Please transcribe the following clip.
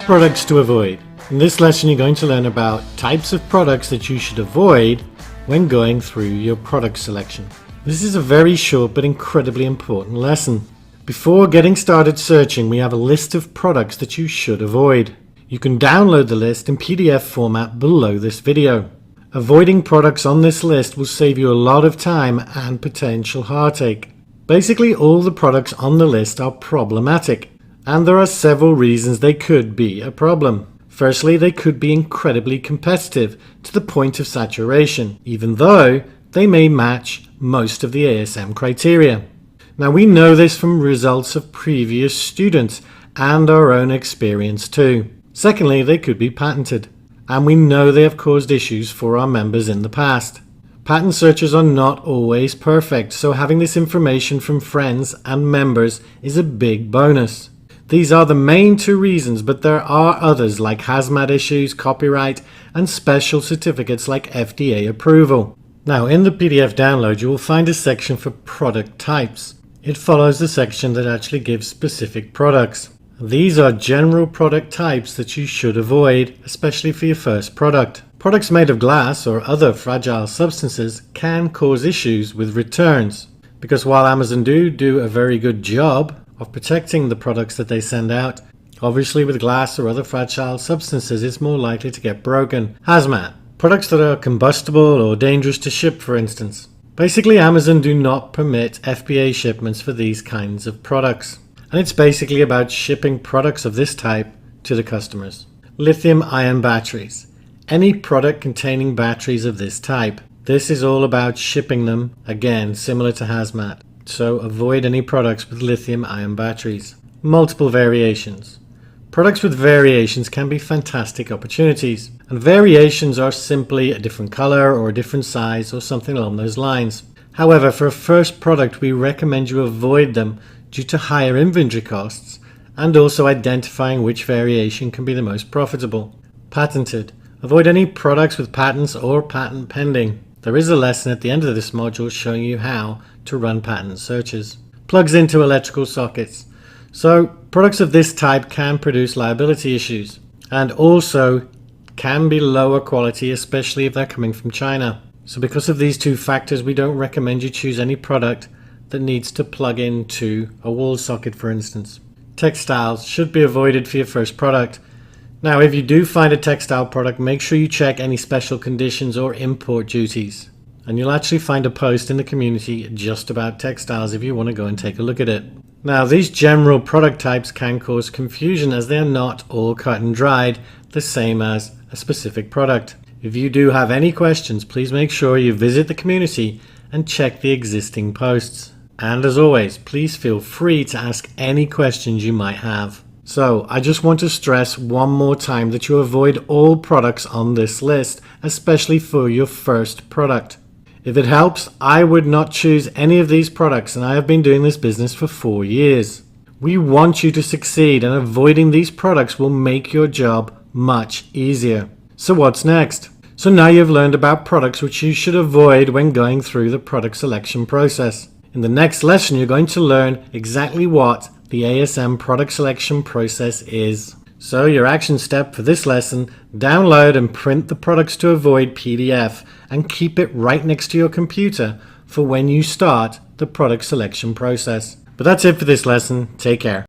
Products to avoid. In this lesson you're going to learn about types of products that you should avoid when going through your product selection. This is a very short but incredibly important lesson. Before getting started searching, we have a list of products that you should avoid. You can download the list in PDF format below this video. Avoiding products on this list will save you a lot of time and potential heartache. Basically, all the products on the list are problematic, and there are several reasons they could be a problem. Firstly, they could be incredibly competitive to the point of saturation, even though they may match most of the ASM criteria. Now, we know this from results of previous students and our own experience too. Secondly, they could be patented, and we know they have caused issues for our members in the past. Patent searches are not always perfect, so having this information from friends and members is a big bonus. These are the main two reasons, but there are others like hazmat issues, copyright, and special certificates like FDA approval. Now, in the PDF download, you will find a section for product types. It follows the section that actually gives specific products. These are general product types that you should avoid, especially for your first product. Products made of glass or other fragile substances can cause issues with returns, because while Amazon do a very good job of protecting the products that they send out, obviously with glass or other fragile substances it's more likely to get broken. Hazmat, products that are combustible or dangerous to ship, for instance. Basically, Amazon do not permit FBA shipments for these kinds of products. And it's basically about shipping products of this type to the customers. Lithium-ion batteries. Any product containing batteries of this type. This is all about shipping them, again, similar to hazmat. So avoid any products with lithium-ion batteries. Multiple variations. Products with variations can be fantastic opportunities. And variations are simply a different color or a different size or something along those lines. However, for a first product, we recommend you avoid them due to higher inventory costs and also identifying which variation can be the most profitable. Patented. Avoid any products with patents or patent pending. There is a lesson at the end of this module showing you how to run patent searches. Plugs into electrical sockets. So products of this type can produce liability issues and also can be lower quality, especially if they're coming from China. So because of these two factors, we don't recommend you choose any product that needs to plug into a wall socket, for instance. Textiles should be avoided for your first product. Now, if you do find a textile product, make sure you check any special conditions or import duties. And you'll actually find a post in the community just about textiles if you want to go and take a look at it. Now, these general product types can cause confusion as they are not all cut and dried the same as a specific product. If you do have any questions, please make sure you visit the community and check the existing posts. And as always, please feel free to ask any questions you might have. So, I just want to stress one more time that you avoid all products on this list, especially for your first product. If it helps, I would not choose any of these products, and I have been doing this business for 4 years. We want you to succeed, and avoiding these products will make your job much easier. So what's next? So now you've learned about products which you should avoid when going through the product selection process. In the next lesson, you're going to learn exactly what the ASM product selection process is. So your action step for this lesson, download and print the products to avoid PDF and keep it right next to your computer for when you start the product selection process. But that's it for this lesson. Take care.